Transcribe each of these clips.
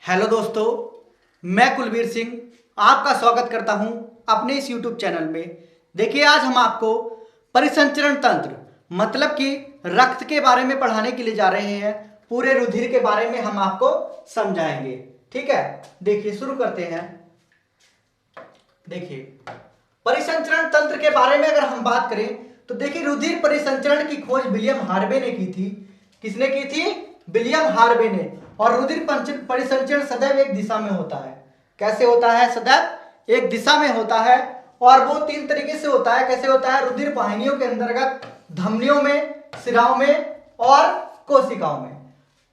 Hello दोस्तों, मैं कुलवीर सिंह आपका स्वागत करता हूं अपने इस यूट्यूब चैनल में। देखिए, आज हम आपको परिसंचरण तंत्र मतलब कि रक्त के बारे में पढ़ाने के लिए जा रहे हैं। पूरे रुधिर के बारे में हम आपको समझाएंगे। ठीक है, देखिए शुरू करते हैं। देखिए, परिसंचरण तंत्र के बारे में अगर हम बात करें तो देखिए, रुधिर परिसंचरण की खोज विलियम हार्वे ने की थी। किसने की थी? विलियम हार्वे ने। और रुधिर परिसंचरण सदैव एक दिशा में होता है। कैसे होता है? सदैव एक दिशा में होता है। और वो तीन तरीके से होता है। कैसे होता है? रुधिर वाहिनियों के अंतर्गत, धमनियों में, शिराओं में और कोशिकाओं में।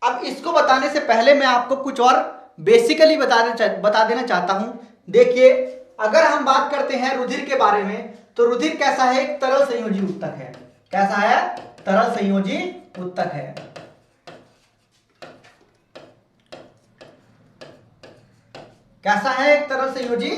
अब इसको बताने से पहले मैं आपको कुछ और बेसिकली बता देना चाहता हूं। देखिए, अगर हम बात करते हैं रुधिर के बारे में तो रुधिर कैसा है? एक तरल संयोजी उत्तक है। कैसा है? तरल संयोजी उत्तक है। कैसा है? एक तरल संयोजी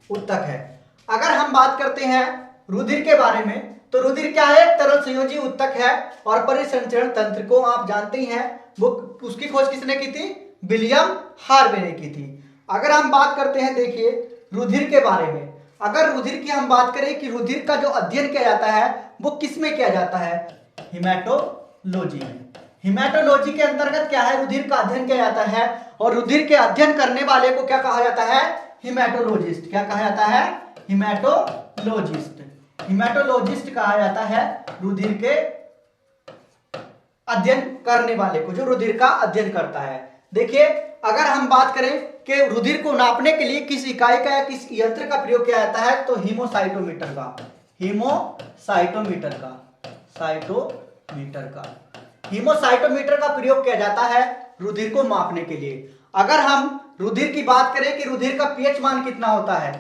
उत्तक है। अगर हम बात करते हैं रुधिर के बारे में तो रुधिर क्या है? एक तरल संयोजी उत्तक है। और परिसंचरण तंत्र को आप जानते ही हैं, वो उसकी खोज किसने की थी? विलियम हार्वे ने की थी। अगर हम बात करते हैं, देखिए रुधिर के बारे में, अगर रुधिर की हम बात करें कि रुधिर का जो अध्ययन किया जाता है वो किस में किया जाता है? हिमेटोलॉजी में। हिमेटोलॉजी के अंतर्गत क्या है? रुधिर का अध्ययन किया जाता है। और रुधिर के अध्ययन करने वाले को क्या कहा जाता है? हिमेटोलॉजिस्ट। क्या कहा जाता है? हिमेटोलॉजिस्ट। हिमेटोलॉजिस्ट कहा जाता है रुधिर के अध्ययन करने वाले को, जो रुधिर का अध्ययन करता है। देखिए, अगर हम बात करें कि रुधिर को नापने के लिए किस इकाई का या किस यंत्र का प्रयोग किया जाता है तो हीमोसाइटोमीटर का। हीमोसाइटोमीटर का प्रयोग किया जाता है रुधिर को मापने के लिए। अगर हम रुधिर की बात करें कि रुधिर का पीएच मान कितना होता है,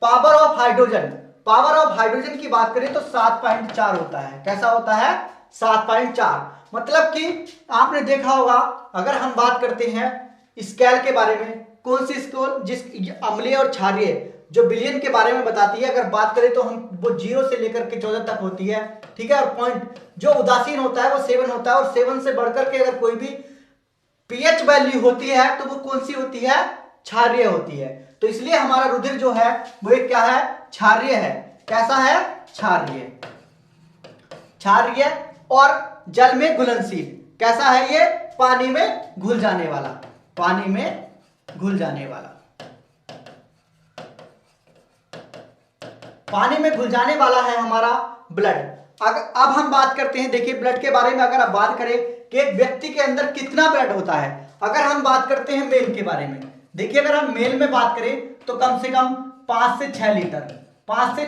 पावर ऑफ हाइड्रोजन की बात करें तो 7.4 होता है। कैसा होता है? 7.4। मतलब कि आपने देखा होगा, अगर हम बात करते हैं स्केल के बारे में, कौन सी स्केल? जिस अम्लीय और क्षारीय जो बिलियन के बारे में बताती है, अगर बात करें तो हम वो 0 से लेकर के 14 तक होती है। ठीक है, और पॉइंट जो उदासीन होता है वो 7 होता है। और 7 से बढ़कर के अगर कोई भी पीएच वैल्यू होती है तो वो कौन सी होती है? क्षारीय होती है। तो इसलिए हमारा रुधिर जो है वो एक क्या है? क्षारीय है। कैसा है? क्षारीय और जल में घुलनशील। कैसा है ये? पानी में घुल जाने वाला। पानी में घुल जाने वाला है हमारा ब्लड। अब हम बात करते हैं, देखिए ब्लड के बारे में अगर आप बात करें कि एक व्यक्ति के अंदर कितना ब्लड होता है। अगर हम बात करते हैं मेल के बारे में, देखिए अगर हम मेल में बात करें तो कम से कम 5 से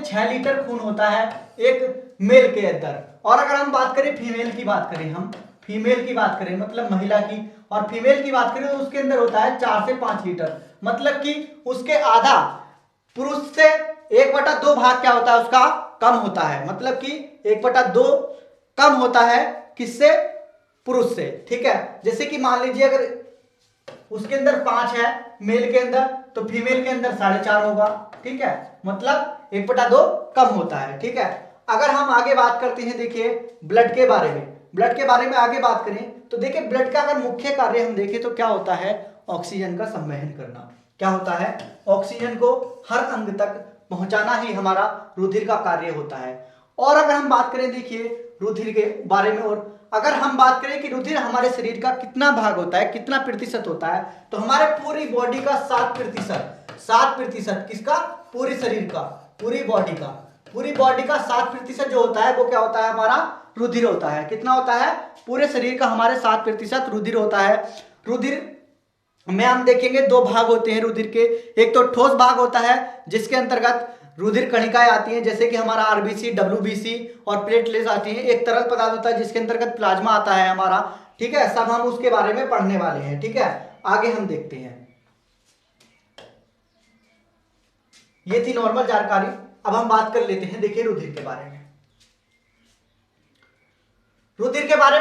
6 लीटर खून होता है एक मेल के अंदर। और अगर हम बात करें फीमेल की बात करें मतलब महिला की, और फीमेल की बात करें तो उसके अंदर होता है 4 से 5 लीटर। मतलब कि उसके आधा, पुरुष से 1/2 भाग क्या होता है? उसका कम होता है। मतलब कि 1/2 कम होता है किससे? पुरुष से। ठीक है, जैसे कि मान लीजिए अगर उसके अंदर 5 है मेल के अंदर, तो फीमेल के अंदर 4.5 होगा। ठीक है, मतलब 1/2 कम होता है। ठीक है, अगर हम आगे बात करते हैं, देखिए ब्लड के बारे में आगे बात करें तो देखिए ब्लड का अगर मुख्य कार्य हम देखें तो क्या होता है? ऑक्सीजन का संवहन करना। क्या होता है? ऑक्सीजन को हर अंग तक पहुंचाना ही हमारा रुधिर का कार्य होता है। और अगर हम बात करें, देखिए रुधिर के बारे में, और अगर हम बात करें कि रुधिर हमारे शरीर का कितना भाग होता है, कितना प्रतिशत होता है, तो हमारे पूरी बॉडी का 7%। किसका? पूरी शरीर का, पूरी बॉडी का 7% जो होता है वो क्या होता है? हमारा रुधिर होता है। कितना होता है? पूरे शरीर का हमारे 7% रुधिर होता है। रुधिर में हम देखेंगे 2 भाग होते हैं रुधिर के। एक तो ठोस भाग होता है जिसके अंतर्गत रुधिर कणिकाएं आती हैं, जैसे कि हमारा आरबीसी, डब्ल्यूबीसी और प्लेटलेट्स आती हैं। एक तरल पदार्थ होता है जिसके अंतर्गत प्लाज्मा आता है हमारा। ठीक है, सब हम उसके बारे में पढ़ने वाले हैं। ठीक है, आगे हम देखते हैं। ये थी नॉर्मल जानकारी। अब हम बात कर लेते हैं, देखिए रुधिर के बारे में।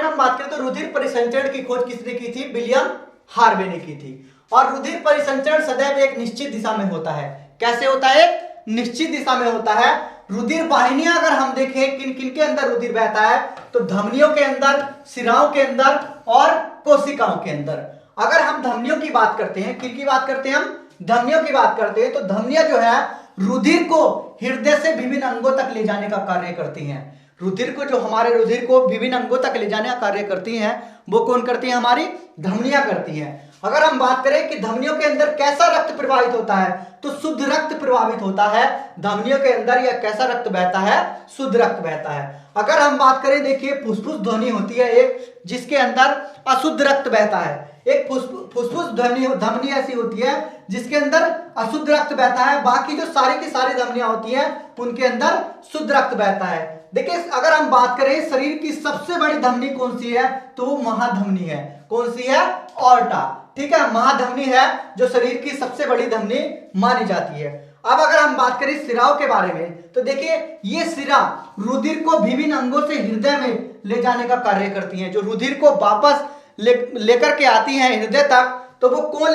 हम बात करें तो रुधिर परिसंचरण की खोज किसने की थी? विलियम हार्वे ने की थी। और रुधिर परिसंचरण सदैव एक निश्चित दिशा में होता है। कैसे होता है? निश्चित दिशा में होता है। रुधिर वाहिनियां अगर हम देखें किन किन के अंदर रुधिर बहता है तो धमनियों के अंदर, शिराओं के अंदर और कोशिकाओं के अंदर। अगर हम धमनियों की बात करते हैं, किन की बात करते हैं, हम धमनियों की बात करते हैं, तो धमनियां जो है रुधिर को हृदय से विभिन्न अंगों तक ले जाने का कार्य करती हैं। रुधिर को, जो हमारे रुधिर को विभिन्न अंगों तक ले जाने का कार्य करती हैं, वो कौन करती है, हमारी धमनियां करती हैं। अगर हम बात करें कि धमनियों के अंदर कैसा रक्त प्रवाहित होता है, तो शुद्ध रक्त प्रवाहित होता है धमनियों के अंदर। या कैसा रक्त बहता है, शुद्ध रक्त बहता है। अगर हम बात करें, देखिए फुसफुस ध्वनि होती है एक, जिसके अंदर अशुद्ध रक्त बहता है। एक फुसफुस धमनी ऐसी होती है जिसके अंदर अशुद्ध रक्त बहता है। बाकी जो सारी की सारी धमनियां होती हैं उनके अंदर शुद्ध रक्त बहता है। देखिए अगर हम बात करें शरीर की सबसे बड़ी धमनी कौन सी है, तो वो महाधमनी है। कौन सी है, ऑर्टा। ठीक है, महाधमनी है जो शरीर की सबसे बड़ी धमनी मानी जाती है। अब अगर हम बात करें सिराओं के बारे में, तो देखिए ये सिरा रुधिर को विभिन्न अंगों से हृदय में ले जाने का कार्य करती हैं। जो रुधिर को वापस लेकर के आती हैं हृदय तक, तो वो कौन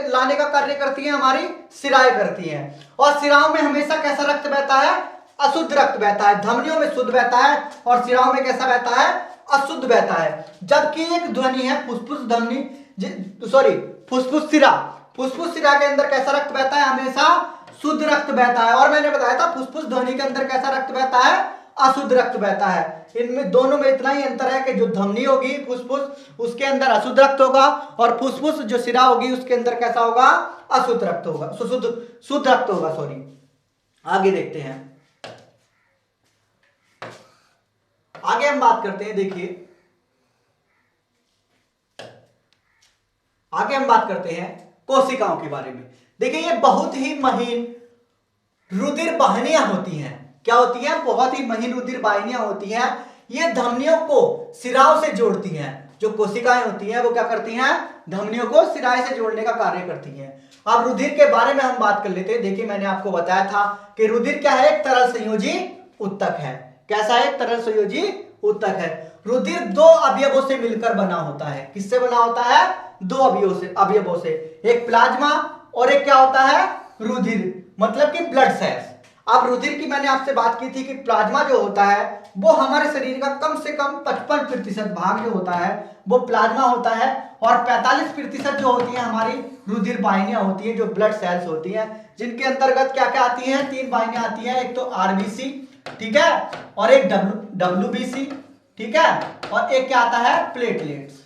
लाने का कार्य करती है, हमारी सिराएं करती हैं। और सिराओं में हमेशा कैसा रक्त बहता है, अशुद्ध रक्त बहता है। धमनियों में शुद्ध बहता है और सिराओं में कैसा बहता है, अशुद्ध बहता है। जबकि एक ध्वनि है फुसफुस धमनी, फुसफुस सिरा, फुसफुस सिरा के अंदर कैसा रक्त बहता है, हमेशा शुद्ध रक्त बहता है। और मैंने बताया था फुसफुस ध्वनि के अंदर कैसा रक्त बहता है, अशुद्ध रक्त बहता है। इनमें दोनों में इतना ही अंतर है कि जो धमनी होगी फुसफुस, उसके अंदर अशुद्ध रक्त होगा, और फुसफुस जो सिरा होगी उसके अंदर कैसा होगा, अशुद्ध रक्त होगा, शुद्ध रक्त होगा, सॉरी। आगे देखते हैं, आगे हम बात करते हैं। देखिए आगे हम बात करते हैं कोशिकाओं के बारे में। देखिए ये बहुत ही महीन रुधिर वाहिनियां होती हैं। क्या होती हैं, बहुत ही महीन रुधिर वाहिनियां होती हैं। ये धमनियों को सिराओं से जोड़ती हैं। जो कोशिकाएं होती हैं वो क्या करती हैं, धमनियों को सिराएं से जोड़ने का कार्य करती हैं। अब रुधिर के बारे में हम बात कर लेते हैं। देखिए मैंने आपको बताया था कि रुधिर क्या है, एक तरल संयोजी ऊतक है। कैसा है, तरल संयोजी ऊतक है। रुधिर दो अवयवों से मिलकर बना होता है। किससे बना होता है, दो अवयवों से। एक प्लाज्मा और एक क्या होता है, रुधिर, मतलब कि ब्लड सेल्स। अब रुधिर की मैंने आपसे बात की थी कि प्लाज्मा जो होता है वो हमारे शरीर का कम से कम 55% भाग जो होता है वो प्लाज्मा होता है, और 45% जो होती है हमारी रुधिर वाहिनियां होती हैं, जो ब्लड सेल्स होती हैं, जिनके अंतर्गत क्या क्या आती हैं, 3 वाहिनियां आती हैं। एक तो आरबीसी, ठीक है, और एक डब्ल्यूबीसी, ठीक है, और एक क्या आता है, प्लेटलेट्स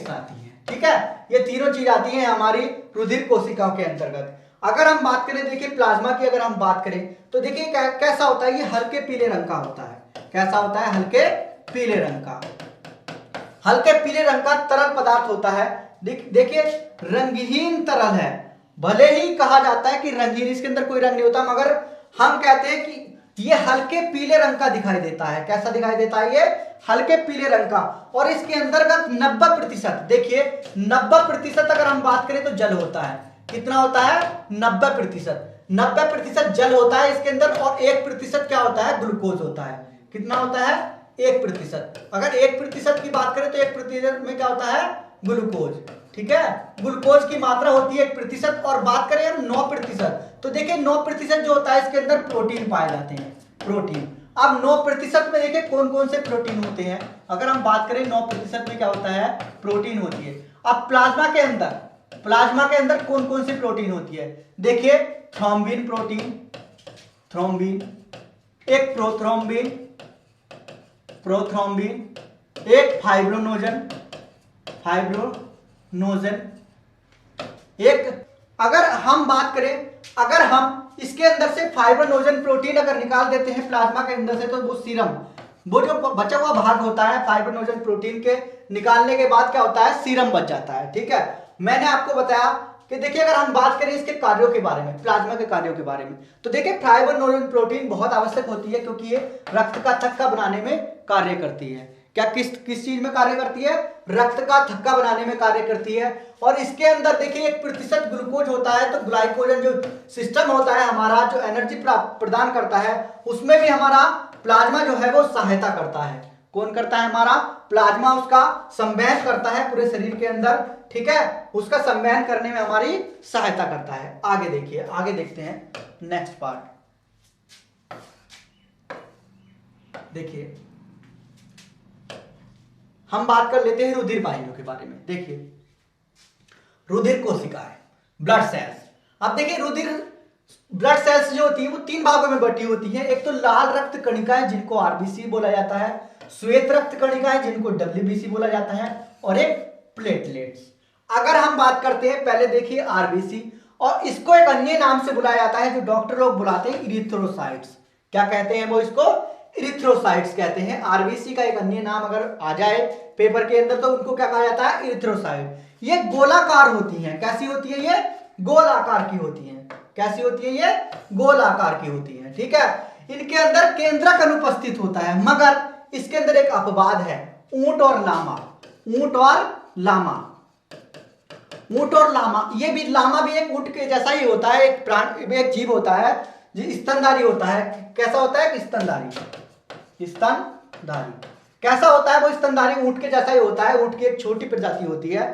आती है। ठीक है, ये तीनों चीज आती हैं हमारी रुधिर कोशिकाओं के अंतर्गत। अगर हम बात करें, देखिए प्लाज्मा की अगर हम बात करें, तो देखिए कैसा होता है, ये हल्के पीले रंग का होता है। कैसा होता है, हल्के पीले रंग का। हल्के पीले रंग का तरल पदार्थ होता है। देखिए रंगहीन तरल है। भले ही कहा जाता है कि रंगहीन, इसके अंदर कोई रंग नहीं होता, मगर हम कहते हैं कि ये हल्के पीले रंग का दिखाई देता है। कैसा दिखाई देता है, ये हल्के पीले रंग का। और इसके अंतर्गत 90%, देखिए 90% अगर हम बात करें तो जल होता है। कितना होता है, 90% जल होता है इसके अंदर, और 1% क्या होता है, ग्लूकोज होता है। कितना होता है, 1%। अगर 1% की बात करें तो 1% में क्या होता है, ग्लूकोज। ठीक है, ग्लूकोज की मात्रा होती है 1%। और बात करें हम 9%, तो देखिए 9% जो होता है इसके अंदर प्रोटीन पाए जाते हैं, प्रोटीन। अब 9% में देखिए कौन कौन से प्रोटीन होते हैं। अगर हम बात करें 9% में क्या होता है, प्रोटीन होती है। अब प्लाज्मा के अंदर कौन कौन सी प्रोटीन होती है, देखिए थ्रोम्बिन प्रोटीन, एक प्रोथ्रोम्बिन, एक फाइब्रोनोजन, एक, अगर हम बात करें, अगर हम इसके अंदर से फाइब्रोनोजन प्रोटीन अगर निकाल देते हैं प्लाज्मा के अंदर से, तो वो सीरम, वो जो बचा हुआ भाग होता है फाइब्रोनोजन प्रोटीन के निकालने के बाद क्या होता है, सीरम बच जाता है। ठीक है, मैंने आपको बताया कि देखिए अगर हम बात करें इसके कार्यों के बारे में, प्लाज्मा के कार्यों के बारे में, तो देखिए फाइब्रोनोजन प्रोटीन बहुत आवश्यक होती है, क्योंकि ये रक्त का थक्का बनाने में कार्य करती है। क्या किस चीज में कार्य करती है, रक्त का थक्का बनाने में कार्य करती है। और इसके अंदर देखिए 1% ग्लूकोज होता है, तो ग्लाइकोजन जो सिस्टम होता है हमारा, जो एनर्जी प्रदान करता है, उसमें भी हमारा प्लाज्मा जो है वो सहायता करता है। कौन करता है, हमारा प्लाज्मा उसका संवहन करता है पूरे शरीर के अंदर। ठीक है, उसका संवहन करने में हमारी सहायता करता है। आगे देखिए, आगे देखते हैं नेक्स्ट पार्ट। देखिए हम बात कर लेते हैं रुधिर वाहिनियों के बारे में। देखिए रुधिर कोशिकाएं, ब्लड सेल्स। अब देखिए रुधिर ब्लड सेल्स जो होती है वो 3 भागों में बटी होती है। एक तो लाल रक्त कणिकाएं जिनको आरबीसी बोला जाता है, श्वेत रक्त कणिकाएं जिनको डब्ल्यूबीसी बोला जाता है, और एक प्लेटलेट्स। अगर हम बात करते हैं पहले देखिए आरबीसी, और इसको एक अन्य नाम से बुलाया जाता है जो डॉक्टर लोग बुलाते हैं इरिथ्रोसाइट्स। क्या कहते हैं वो? इसको इरिथ्रोसाइट्स कहते हैं। आरबीसी का एक अन्य नाम अगर आ जाए पेपर के अंदर तो उनको क्या कहा जाता है? इरिथ्रोसाइट। ये गोलाकार होती हैं। कैसी होती है? ये गोलाकार की होती हैं। कैसी होती है? ये गोलाकार की होती हैं। ठीक है, इनके अंदर केंद्रक अनुपस्थित होता है, मगर इसके अंदर एक अपवाद है, ऊंट और लामा। ऊंट और लामा, ऊंट और लामा, ये भी लामा भी एक ऊंट के जैसा ही होता है, एक प्राण, एक जीव होता है जो स्तनधारी होता है। कैसा होता है? स्तनधारी। स्तनधारी कैसा होता है? वो स्तनधारी ऊंट के जैसा ही होता है, ऊंट की एक छोटी प्रजाति होती है।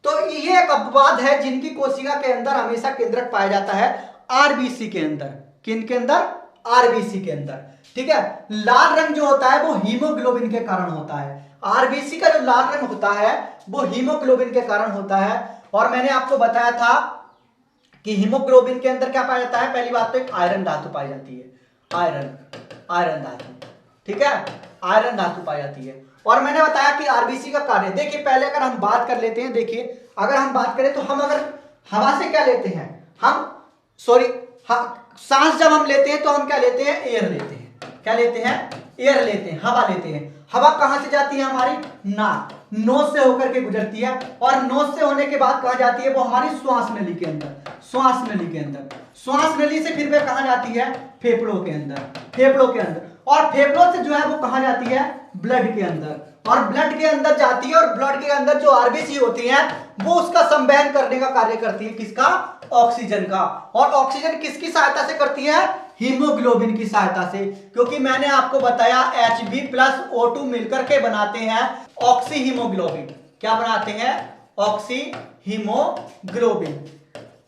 तो ये एक अपवाद है जिनकी कोशिका के अंदर हमेशा केंद्रक पाया जाता है, आरबीसी के अंदर। किन के अंदर? आरबीसी के अंदर। ठीक है, लाल रंग जो होता है वो हीमोग्लोबिन के कारण होता है। आरबीसी का जो लाल रंग होता है वो हीमोग्लोबिन के कारण होता है। और मैंने आपको बताया था कि हीमोग्लोबिन के अंदर क्या पाया जाता है? पहली बात तो एक आयरन धातु पाई जाती है, आयरन धातु। ठीक है, आयरन धातु पाई जाती है। और मैंने बताया कि आरबीसी का कार्य, देखिए पहले अगर हम बात कर लेते हैं, देखिए अगर हम बात करें तो हम अगर हवा से क्या लेते हैं, सांस जब हम लेते हैं तो हम क्या लेते हैं? एयर लेते हैं। क्या लेते हैं? एयर लेते हैं, हवा लेते हैं। हवा कहां से जाती है? हमारी नाक, नोज से होकर के गुजरती है, और नोज से होने के बाद कहां जाती है? वो हमारी श्वास नली के अंदर, श्वास नली के अंदर। श्वास नली से फिर वे कहां जाती है? फेफड़ों के अंदर, फेफड़ों के अंदर। और फेफड़ों से जो है वो कहां जाती है? ब्लड के अंदर, और ब्लड के अंदर जाती है, और ब्लड के अंदर जो आरबीसी होती है वो उसका संवहन करने का कार्य करती है। किसका? ऑक्सीजन का। और ऑक्सीजन किसकी सहायता से करती है? हीमोग्लोबिन की सहायता से। क्योंकि मैंने आपको बताया Hb+O2 मिलकर के बनाते हैं ऑक्सी हीमोग्लोबिन। क्या बनाते हैं? Oxy haemoglobin.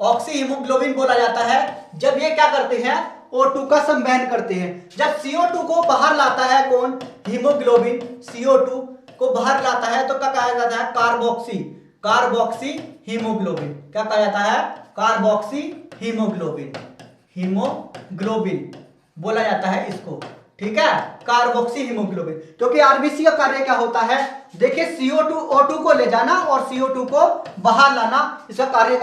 ऑक्सी हीमोग्लोबिन बोला जाता है जब ये क्या करते हैं? O2 का संवहन करते हैं। जब CO2 को बाहर लाता है कौन? हीमोग्लोबिन CO2 को बाहर लाता है तो क्या कहा जाता है? Carboxy haemoglobin. क्या कहा जाता है? कार्बोक्सी हीमोग्लोबिन, हीमोग्लोबिन बोला जाता है इसको। ठीक है, कार्बोक्सी हीमोग्लोबिन। क्योंकि आरबीसी का कार्य क्या होता है? देखिए CO2 O2 को ले जाना और CO2 को बाहर लाना, इसका कार्य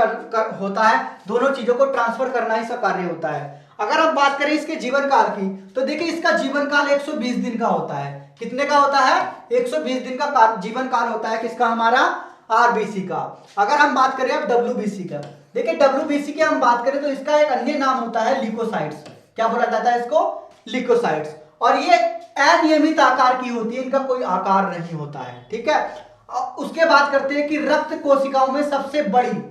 होता है। दोनों चीजों को ट्रांसफर करना इसका कार्य होता है। अगर हम बात करें इसके जीवन काल की तो देखिए इसका जीवन काल 120 दिन का होता है। कितने का होता है? 120 दिन का जीवन काल होता है। किसका? हमारा आरबीसी का। अगर हम बात करें अब डब्ल्यूबीसी का, देखिए डब्ल्यूबीसी की हम बात करें तो इसका एक अन्य नाम होता है ल्यूकोसाइट्स। क्या बोला जाता है इसको? ल्यूकोसाइट्स। और ये अनियमित आकार की होती है, इनका कोई आकार नहीं होता है। ठीक है, उसके बाद करते हैं कि रक्त कोशिकाओं में सबसे बड़ी,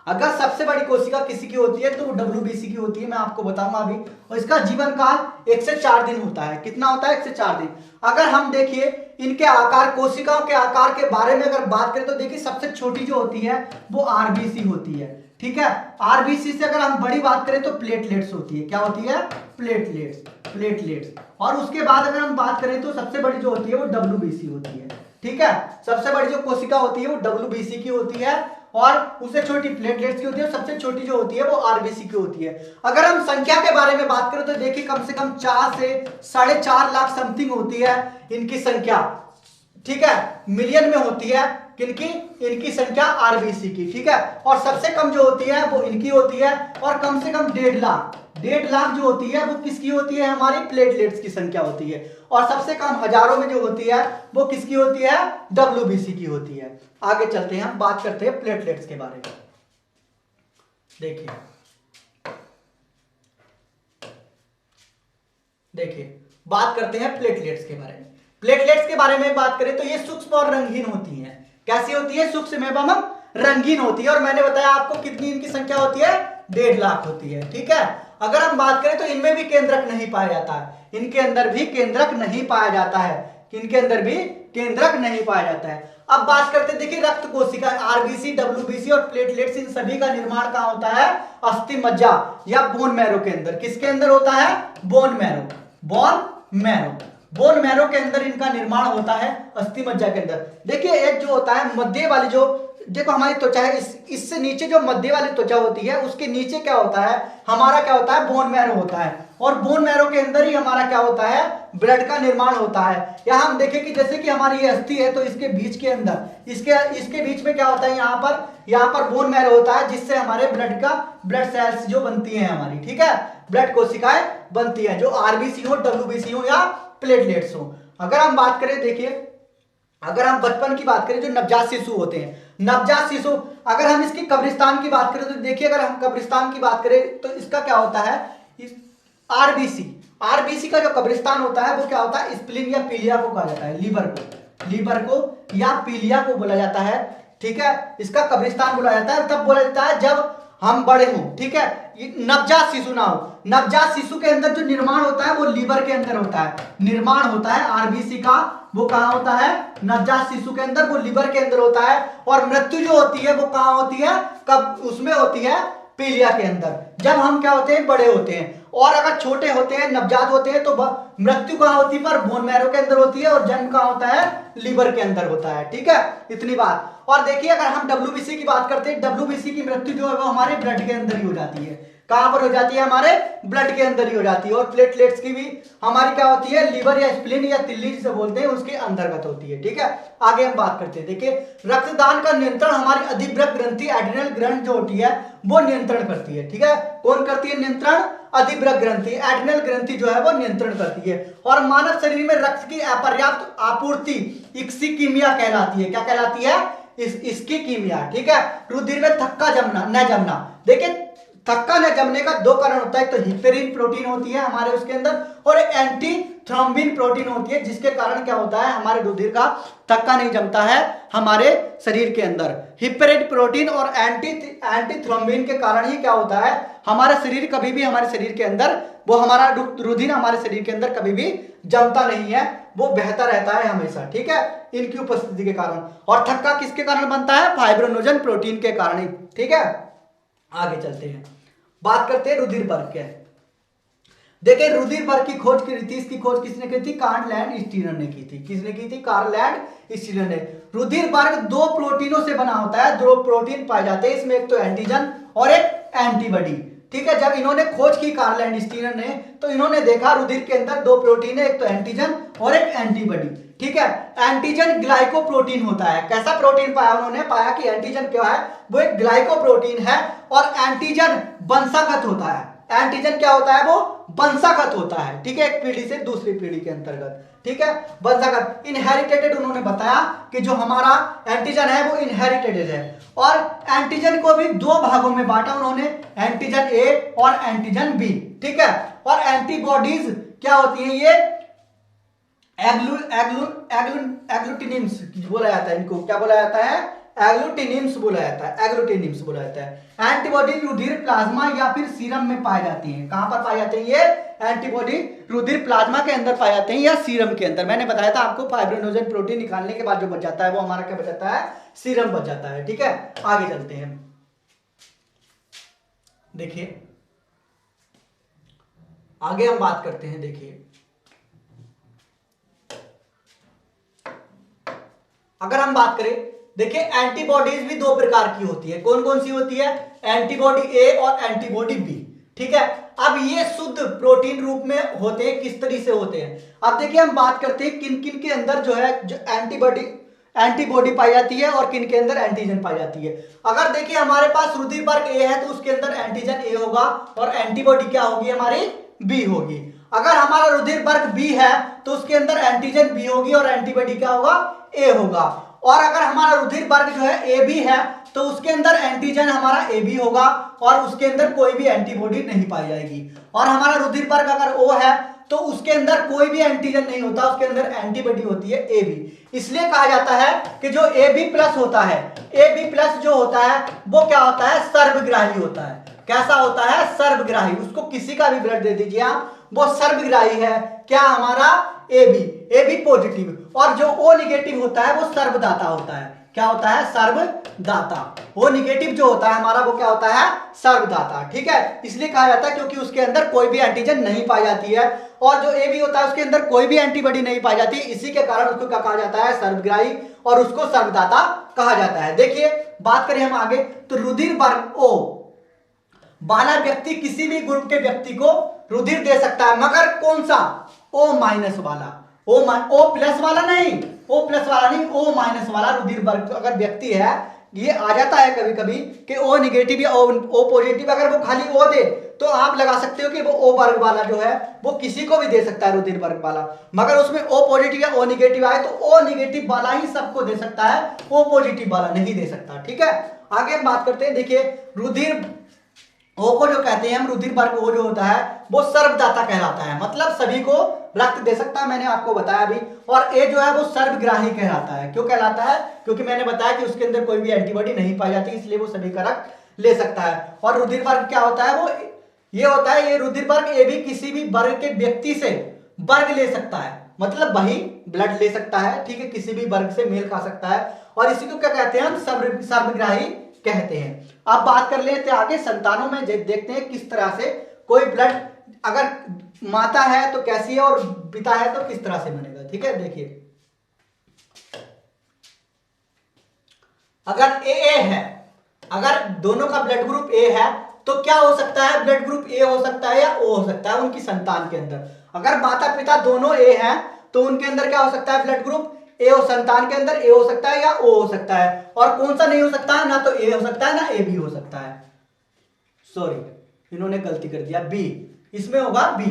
अगर सबसे बड़ी कोशिका किसी की होती है तो वो डब्ल्यूबीसी की होती है, मैं आपको बताऊंगा अभी। और इसका जीवन काल 1 से 4 दिन होता है। कितना होता है? 1 से 4 दिन। अगर हम देखिए इनके आकार, कोशिकाओं के आकार के बारे में अगर बात करें तो देखिए सबसे छोटी जो होती है वो आरबीसी होती है। ठीक है, आरबीसी से अगर हम बड़ी बात करें तो प्लेटलेट्स होती है। क्या होती है? प्लेटलेट्स। और उसके बाद अगर हम बात करें तो सबसे बड़ी जो होती है वो डब्ल्यूबीसी होती है। ठीक है, सबसे बड़ी जो कोशिका होती है वो डब्ल्यूबीसी की होती है, और उससे छोटी प्लेटलेट्स की होती है, और सबसे छोटी जो होती है वो आरबीसी की होती है। अगर हम संख्या के बारे में बात करें तो देखिए कम से कम 4 से 4.5 लाख समथिंग होती है इनकी संख्या। ठीक है, मिलियन में होती है किनकी? इनकी संख्या आरबीसी की। ठीक है, और सबसे कम जो होती है वो इनकी होती है, और कम से कम 1.5 लाख जो होती है वो किसकी होती है? हमारी प्लेटलेट्स की संख्या होती है। और सबसे कम हजारों में जो होती है वो किसकी होती है? डब्ल्यूबीसी की होती है। आगे चलते हैं, हम बात करते हैं प्लेटलेट्स के बारे में। देखिए बात करते हैं प्लेटलेट्स के बारे में। प्लेटलेट्स के बारे में बात करें तो ये सूक्ष्म और रंगीन होती हैं। कैसी होती है? सूक्ष्म एवं रंगीन होती है। और मैंने बताया आपको कितनी इनकी संख्या होती है? 1.5 लाख होती है। ठीक है, अगर हम बात करें तो इनमें भी केंद्रक नहीं पाया जाता है। इनके अंदर भी केंद्रक नहीं पाया जाता है। इनके अंदर भी केंद्रक नहीं पाया जाता है। अब बात करते हैं, देखिए रक्त कोशिका, आरबीसी, डब्ल्यूबीसी और प्लेटलेट्स, इन सभी का निर्माण कहां होता है? अस्थि मज्जा या बोन मैरो के अंदर। किसके अंदर होता है? Bone marrow. बोन मैरो के अंदर इनका निर्माण होता है, अस्थि मज्जा के अंदर। देखिए एक जो होता है मध्य वाली, जो देखो हमारी त्वचा है, इससे नीचे जो मध्य वाली त्वचा होती है उसके नीचे क्या होता है, हमारा क्या होता है, बोन मैरो होता है। और बोन मैरो के अंदर ही हमारा क्या होता है, ब्लड का निर्माण होता है। यहाँ हम देखें कि जैसे कि हमारी ये अस्थि है, तो इसके बीच के अंदर इसके बीच में क्या होता है, यहाँ पर बोन मैरो होता है, जिससे हमारे ब्लड सेल्स जो बनती हैं हमारी, ठीक है, ब्लड कोशिकाएं बनती हैं, जो आरबीसी हो, डब्ल्यूबीसी हो या प्लेटलेट्स हो। अगर हम बात करें, देखिए अगर हम बचपन की बात करें, जो नवजात शिशु होते हैं, नवजात शिशु, अगर हम इसकी कब्रिस्तान की बात करें, तो देखिए अगर हम कब्रिस्तान की बात करें तो इसका क्या होता है, आरबीसी का जो कब्रिस्तान होता है वो क्या होता है, स्प्लीन या पीलिया को कहा जाता है, लीवर को या पीलिया को बोला जाता है, ठीक है, इसका कब्रिस्तान बोला जाता है। तब बोला जाता है जब हम बड़े हों, ठीक है, नवजात शिशु ना हो। नवजात शिशु के अंदर जो निर्माण होता है वो लीवर के अंदर होता है, निर्माण होता है आरबीसी का, वो कहां होता है, नवजात शिशु के अंदर, वो लीवर के अंदर होता है। और मृत्यु जो होती है वो कहां होती है, कब, उसमें होती है पीलिया के अंदर, जब हम क्या होते हैं, बड़े होते हैं। और अगर छोटे होते हैं, नवजात होते हैं, तो मृत्यु कहां होती है, पर बोन मैरो के अंदर होती है, और जन्म कहां होता है, लीवर के अंदर होता है, ठीक है, इतनी बात। और देखिए अगर हम डब्ल्यूबीसी की बात करते हैं, डब्ल्यूबीसी की मृत्यु जो है वो हमारे ब्लड के अंदर ही हो जाती है। कहां पर हो जाती है, हमारे ब्लड के अंदर ही हो जाती है। और प्लेटलेट्स की भी हमारी क्या होती है, लीवर या स्प्लीन या तिल्ली जिसे बोलते हैं, उसके अंतर्गत होती है, ठीक है। आगे हम बात करते हैं, देखिए रक्तदान का नियंत्रण हमारी अधिवृक्क ग्रंथि, एड्रिनल ग्रंथि जो होती है वो नियंत्रण करती है, ठीक है। कौन करती है नियंत्रण, अधिवृक्क ग्रंथि, एड्रिनल ग्रंथि जो है वो नियंत्रण करती है। और मानव शरीर में रक्त की अपर्याप्त आपूर्ति इक्सीकीमिया कहलाती है। क्या कहलाती है, इसकी कीमिया, ठीक है। रुधिर में थक्का जमना, न जमना, देखिए थक्का न जमने का दो कारण होता है, एक तो हिपेरिन प्रोटीन होती है हमारे उसके अंदर, और एक एंटी थ्रोम्बिन प्रोटीन होती है, जिसके कारण क्या होता है, हमारे रुधिर का थक्का नहीं जमता है हमारे शरीर के अंदर। हिपेरिन प्रोटीन और एंटी थ्रोम्बिन के कारण ही क्या होता है, हमारा शरीर कभी भी, हमारे शरीर के अंदर वो हमारा रुधिर हमारे शरीर के अंदर कभी भी जमता नहीं है, वो बहता रहता है हमेशा, ठीक है, इनकी उपस्थिति के कारण। और थक्का किसके कारण बनता है, फाइब्रोनोजन प्रोटीन के कारण ही, ठीक है। आगे चलते हैं, बात करते हैं रुधिर वर्ग के। देखिए रुधिर वर्ग की खोज की थी, इसकी खोज किसने की थी, कार्ल लैंड स्टीनर ने की थी। किसने की थी, कार्ल लैंड स्टीनर ने। रुधिर वर्ग दो प्रोटीनों से बना होता है, दो प्रोटीन पाए जाते हैं इसमें, एक तो एंटीजन और एक एंटीबॉडी, ठीक है। जब इन्होंने खोज की कार्ल लैंड स्टीनर ने, तो इन्होंने देखा रुधिर के अंदर दो प्रोटीन है, एक तो एंटीजन और एक एंटीबॉडी, ठीक है। एंटीजन ग्लाइकोप्रोटीन होता है। कैसा प्रोटीन पाया उन्होंने, पाया कि एंटीजन क्या है, वो एक ग्लाइकोप्रोटीन है, और एंटीजन वंशागत होता है। एंटीजन क्या होता है, वो वंशागत होता है, ठीक है, एक पीढ़ी से दूसरी पीढ़ी के अंतर्गत, ठीक है, वंशागत, इनहेरिटेड। उन्होंने बताया कि जो हमारा एंटीजन है वो इनहेरिटेड है। और एंटीजन को भी दो भागों में बांटा उन्होंने, एंटीजन ए और एंटीजन बी, ठीक है। और एंटीबॉडीज क्या होती है, ये एग्लूटिनिम्स बोला जाता है, इनको क्या बोला जाता है, एग्लूटिनिम्स बोला जाता है, एग्लूटिनिम्स बोला जाता है। एंटीबॉडी रुधिर प्लाज्मा या फिर सीरम में पाए जाते हैं। कहां पर पाए जाते हैं ये एंटीबॉडी, रुधिर प्लाज्मा के अंदर पाए जाते हैं या सीरम के अंदर। मैंने बताया था आपको, फाइब्रिनोजन प्रोटीन निकालने के बाद जो बच जाता है वो हमारा क्या बच जाता है, सीरम बच जाता है, ठीक है। आगे चलते हैं, देखिए आगे हम बात करते हैं। देखिए अगर हम बात करें, देखिए एंटीबॉडीज भी दो प्रकार की होती है। कौन कौन सी होती है, एंटीबॉडी ए और एंटीबॉडी बी, ठीक है। अब ये शुद्ध प्रोटीन रूप में होते हैं, किस तरीके से होते हैं। अब देखिए हम बात करते हैं किन किन के अंदर जो है, जो एंटीबॉडी पाई जाती है और किन के अंदर एंटीजन पाई जाती है। अगर देखिए हमारे पास रुधिर वर्ग ए है, तो उसके अंदर एंटीजन ए होगा और एंटीबॉडी क्या होगी, हमारी बी होगी। अगर हमारा रुधिर वर्ग बी है, तो उसके अंदर एंटीजन बी होगी और एंटीबॉडी क्या होगा, ए होगा। और अगर हमारा रुधिर वर्ग जो है ए बी है, तो उसके अंदर एंटीजन हमारा ए बी होगा और उसके अंदर कोई भी एंटीबॉडी नहीं पाई जाएगी। और हमारा रुधिर वर्ग अगर ओ है, तो उसके अंदर कोई भी एंटीजन नहीं होता, उसके अंदर एंटीबॉडी होती है ए बी। इसलिए कहा जाता है कि जो ए बी प्लस होता है, ए बी प्लस जो होता है वो क्या होता है, सर्वग्राही होता है। कैसा होता है, सर्वग्राही। उसको किसी का भी ब्लड दे दीजिए आप, वो सर्वग्राही है। क्या, हमारा ए बी पॉजिटिव। और जो ओ निगेटिव होता है वो सर्वदाता होता है। क्या होता है, सर्वदाता। वो निगेटिव जो होता है हमारा वो क्या होता है, सर्वदाता। ठीक है, इसलिए कहा जाता है क्योंकि उसके अंदर कोई भी एंटीजन नहीं पाई जाती है, और जो ए बी होता है उसके अंदर कोई भी एंटीबॉडी नहीं पाई जाती, इसी के कारण उसको क्या कहा जाता है, सर्वग्राही, और उसको सर्वदाता कहा जाता है। देखिए बात करें हम आगे तो रुधिर वर्ग ओ वाला व्यक्ति किसी भी ग्रुप के व्यक्ति को रुधिर दे सकता है, मगर कौन सा, ओ माइनस वाला, ओ प्लस वाला नहीं, ओ प्लस वाला नहीं, ओ माइनस वाला रुधिर वर्ग अगर व्यक्ति है, ये आ जाता है कभी कभी कि ओ निगेटिव या ओ पॉजिटिव, अगर वो खाली ओ दे तो आप लगा सकते हो कि वो ओ वर्ग वाला जो है वो किसी को भी दे सकता है रुधिर वर्ग वाला, मगर उसमें ओ पॉजिटिव या ओ निगेटिव आए तो ओ निगेटिव वाला ही सबको दे सकता है, ओ पॉजिटिव वाला नहीं दे सकता। ठीक है, आगे हम बात करते हैं। देखिए रुधिर ओ को जो कहते हैं हम, रुधिर वर्ग ओ जो होता है वो सर्वदाता कहलाता है, मतलब सभी को रक्त दे सकता है, मैंने आपको बताया अभी। और ए जो है वो सर्वग्राही कहलाता है। क्यों कहलाता है, क्योंकि मैंने बताया कि उसके अंदर कोई भी एंटीबॉडी नहीं पाई जाती, इसलिए वो सभी का रक्त ले सकता है। और रुधिर वर्ग क्या होता है, वो ये होता है, ये रुधिर वर्ग ए भी किसी भी वर्ग के व्यक्ति से वर्ग ले सकता है, मतलब वही ब्लड ले सकता है। ठीक है, किसी भी वर्ग से मेल खा सकता है, और इसी को क्या कहते हैं हम, सर्वग्राही कहते हैं। अब बात कर लेते हैं आगे संतानों में, देखते हैं किस तरह से कोई ब्लड अगर माता है तो कैसी है और पिता है तो किस तरह से बनेगा। ठीक है, देखिए अगर ए है, अगर दोनों का ब्लड ग्रुप ए है तो क्या हो सकता है, ब्लड ग्रुप ए हो सकता है या ओ हो सकता है उनकी संतान के अंदर। अगर माता पिता दोनों ए हैं तो उनके अंदर क्या हो सकता है, ब्लड ग्रुप ए हो, संतान के अंदर ए हो सकता है या ओ हो सकता है। और कौन सा नहीं हो सकता है, ना तो ए हो सकता है ना ए बी हो सकता है, सॉरी इन्होंने गलती कर दिया, बी, इसमें होगा बी,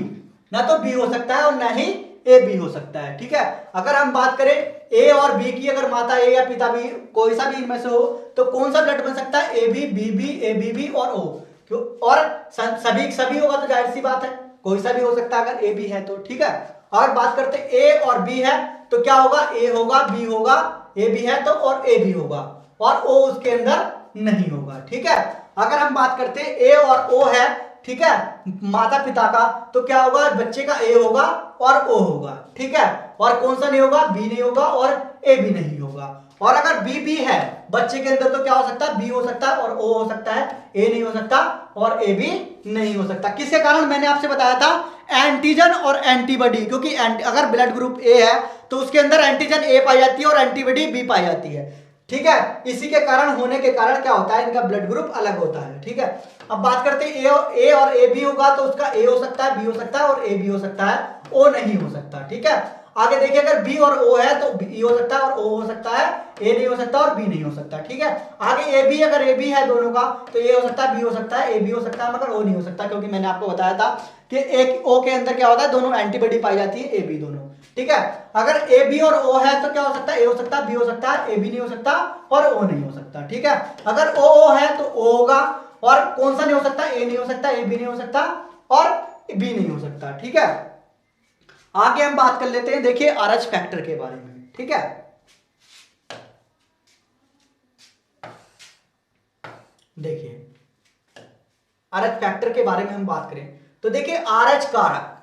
ना तो बी हो सकता है और ना ही ए बी हो सकता है। ठीक है, अगर हम बात करें ए और बी की, अगर माता ए या पिता बी कोई सा भी इनमें से हो तो कौन सा ब्लड बन सकता है, A B, B B, A B B और ओ। क्यों, और सभी होगा तो जाहिर सी बात है कोई सा भी हो सकता है अगर ए बी है तो। ठीक है, अगर बात करते ए और बी है तो क्या होगा, ए होगा, बी होगा, ए बी है तो और ए बी होगा, और ओ उसके अंदर नहीं होगा। ठीक है, अगर हम बात करते हैं ए और ओ है, ठीक है, माता पिता का, तो क्या होगा, बच्चे का ए होगा और ओ होगा। ठीक है, और कौन सा नहीं होगा, बी नहीं होगा और ए भी नहीं होगा। और अगर बी बी है बच्चे के अंदर तो क्या हो सकता है, बी हो सकता है और ओ हो सकता है, ए नहीं हो सकता और ए भी नहीं हो सकता। किसके कारण, मैंने आपसे बताया था एंटीजन और एंटीबॉडी, क्योंकि अगर ब्लड ग्रुप ए है तो उसके अंदर एंटीजन ए पाई जाती है और एंटीबॉडी बी पाई जाती है। ठीक है, इसी के कारण होने के कारण क्या होता है, इनका ब्लड ग्रुप अलग होता है। ठीक है, अब बात करते हैं ए और ए बी होगा तो उसका ए हो सकता है, बी हो सकता है और ए बी हो सकता है, ओ नहीं हो सकता। ठीक है, आगे देखिए अगर बी और ओ है तो बी हो सकता है और ओ हो सकता है, ए नहीं हो सकता और बी नहीं हो सकता। ठीक है, आगे ए बी, अगर ए बी है दोनों का तो ए हो सकता है, बी हो सकता है, ए बी हो सकता है, मगर ओ नहीं हो सकता, क्योंकि मैंने आपको बताया था कि एक ओ के अंदर क्या होता है, दोनों एंटीबॉडी पाई जाती है, ए बी दोनों। ठीक है, अगर ए बी और ओ है तो क्या हो सकता है, ए हो सकता है, बी हो सकता है, ए बी नहीं हो सकता और ओ नहीं हो सकता। ठीक है, अगर ओ है तो ओ होगा, और कौन सा नहीं हो सकता, ए नहीं हो सकता, ए बी नहीं हो सकता और बी नहीं हो सकता। ठीक है, आगे हम बात कर लेते हैं, देखिए आरएच फैक्टर के बारे में। ठीक है, देखिए आरएच फैक्टर के बारे में हम बात करें तो देखिए आरएच कारक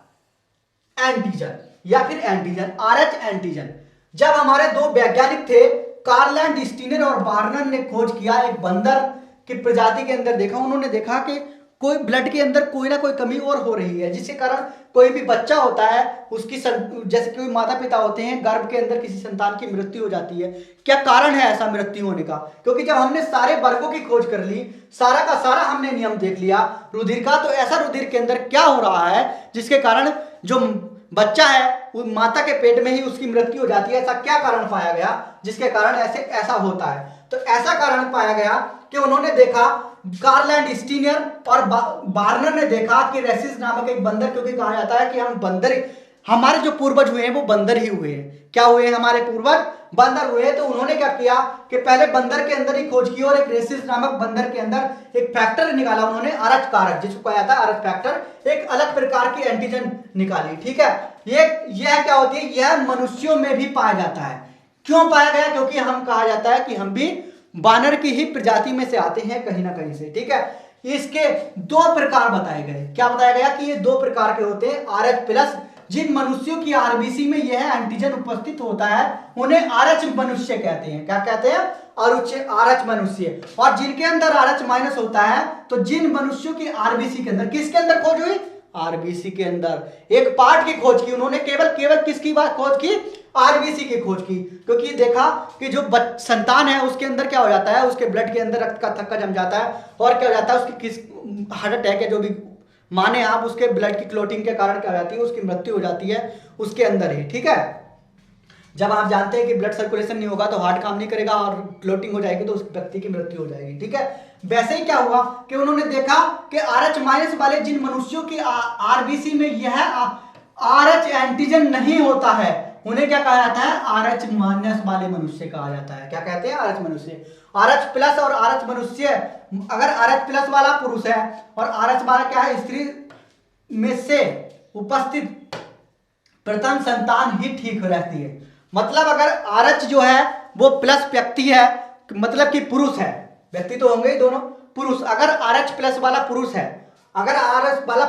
एंटीजन या फिर एंटीजन, आरएच एंटीजन, जब हमारे दो वैज्ञानिक थे कार्ल एंड स्टीनर और बार्नर ने खोज किया, एक बंदर की प्रजाति के अंदर देखा, उन्होंने देखा कि कोई ब्लड के अंदर कोई ना कोई कमी और हो रही है, जिसके कारण कोई भी बच्चा होता है उसकी जैसे कोई माता पिता होते हैं, गर्भ के अंदर किसी संतान की मृत्यु हो जाती है। क्या कारण है ऐसा मृत्यु होने का, क्योंकि जब हमने सारे वर्गों की खोज कर ली, सारा का सारा हमने नियम देख लिया रुधिर का, तो ऐसा रुधिर के अंदर क्या हो रहा है जिसके कारण जो बच्चा है वो माता के पेट में ही उसकी मृत्यु हो जाती है। ऐसा क्या कारण पाया गया जिसके कारण ऐसा होता है, तो ऐसा कारण पाया गया कि उन्होंने देखा, कार्ल एंड स्टीनर और बार्नर ने देखा कि रेसिस नामक एक बंदर, क्योंकि कहा जाता है कि हम बंदर, हमारे जो पूर्वज हुए हैं वो बंदर ही हुए हैं। क्या हुए हैं हमारे पूर्वज, बंदर हुए। तो उन्होंने क्या किया कि पहले बंदर के अंदर ही खोज की और एक रेसिस नामक बंदर के अंदर एक फैक्टर निकाला उन्होंने, आरएच कारक, जिसको कहा जाता है आरएच फैक्टर, एक अलग प्रकार की एंटीजन निकाली। ठीक है, यह क्या होती है, यह मनुष्यों में भी पाया जाता है। क्यों पाया गया, क्योंकि हम कहा जाता है कि हम भी बानर की ही प्रजाति में से आते हैं कहीं ना कहीं से। ठीक है, इसके दो प्रकार बताए गए। क्या बताया गया कि ये दो प्रकार के होते हैं, आरएच प्लस, जिन मनुष्यों की आरबीसी में यह एंटीजन उपस्थित होता है उन्हें आरएच मनुष्य कहते हैं। क्या कहते हैं, और उच्च RH मनुष्य, और जिनके अंदर RH माइनस होता है तो जिन मनुष्यों की RBC के अंदर, किसके अंदर खोज हुई, RBC के अंदर एक पार्ट की खोज की उन्होंने, केवल किसकी बात खोज की, RBC की खोज की, क्योंकि देखा कि जो संतान है उसके अंदर क्या हो जाता है, उसके ब्लड के अंदर रक्त का थक्का जम जाता है और क्या हो जाता है, उसकी किस हार्ट अटैक है जो भी माने आप, उसके ब्लड की क्लोटिंग के कारण क्या हो जाती है, उसकी मृत्यु हो जाती है उसके अंदर ही। ठीक है, जब आप जानते हैं कि ब्लड सर्कुलेशन नहीं होगा तो हार्ट काम नहीं करेगा और क्लोटिंग हो जाएगी तो उस व्यक्ति की मृत्यु हो जाएगी। ठीक है, वैसे ही क्या हुआ कि उन्होंने देखा कि RH माइनस वाले जिन मनुष्यों की RBC में यह RH एंटीजन नहीं होता है उन्हें क्या कहा जाता है, RH माइनस वाले मनुष्य कहा जाता है। क्या कहते हैं, RH मनुष्य। RH प्लस और RH मनुष्य, अगर RH प्लस वाला पुरुष है और RH वाला क्या है, स्त्री में से उपस्थित प्रथम संतान ही ठीक रहती है। मतलब अगर RH जो है वो प्लस व्यक्ति है, मतलब कि पुरुष है, व्यक्ति तो होंगे ही दोनों पुरुष, अगर RH प्लस वाला पुरुष है, अगर RH वाला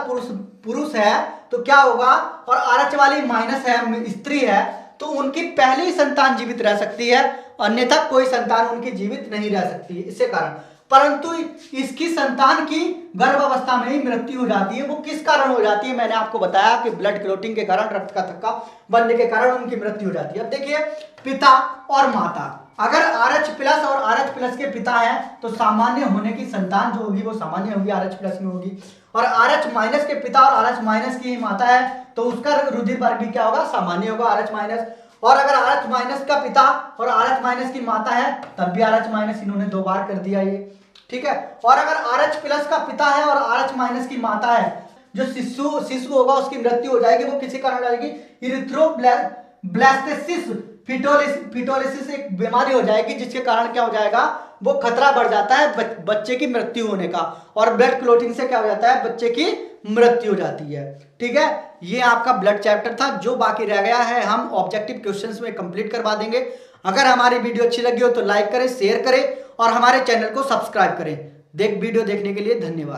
पुरुष है तो क्या होगा, और RH वाली माइनस है, स्त्री है, तो उनकी पहली संतान जीवित रह सकती है, अन्यथा कोई संतान उनकी जीवित नहीं रह सकती है इससे कारण। परंतु इसकी संतान की गर्भावस्था में ही मृत्यु हो जाती है। वो किस कारण हो जाती है, मैंने आपको बताया कि ब्लड क्लोटिंग के कारण, रक्त का थक्का बनने के कारण उनकी मृत्यु हो जाती है। अब देखिए पिता और माता, अगर RH प्लस और RH प्लस के पिता है तो सामान्य होने की संतान जो होगी वो सामान्य होगी, RH प्लस में होगी, और RH माइनस के पिता और RH माइनस की माता है तो उसका रुधिर वर्ग भी क्या होगा, सामान्य होगा, RH माइनस। और अगर RH माइनस का पिता और RH माइनस की माता है तब भी RH माइनस, इन्होंने 2 बार कर दिया ये। ठीक है, और अगर RH प्लस का पिता है और RH माइनस की माता है, जो शिशु होगा उसकी मृत्यु हो जाएगी, वो किसी कारण हो जाएगी, इरिथ्रोब्लास्टेसिस फिटोलिसिस एक बीमारी हो जाएगी जिसके कारण क्या हो जाएगा, वो खतरा बढ़ जाता है बच्चे की मृत्यु होने का, और ब्लड क्लोटिंग से क्या हो जाता है, बच्चे की मृत्यु हो जाती है। ठीक है, ये आपका ब्लड चैप्टर था, जो बाकी रह गया है हम ऑब्जेक्टिव क्वेश्चंस में कंप्लीट करवा देंगे। अगर हमारी वीडियो अच्छी लगी हो तो लाइक करें, शेयर करें और हमारे चैनल को सब्सक्राइब करें। वीडियो देखने के लिए धन्यवाद।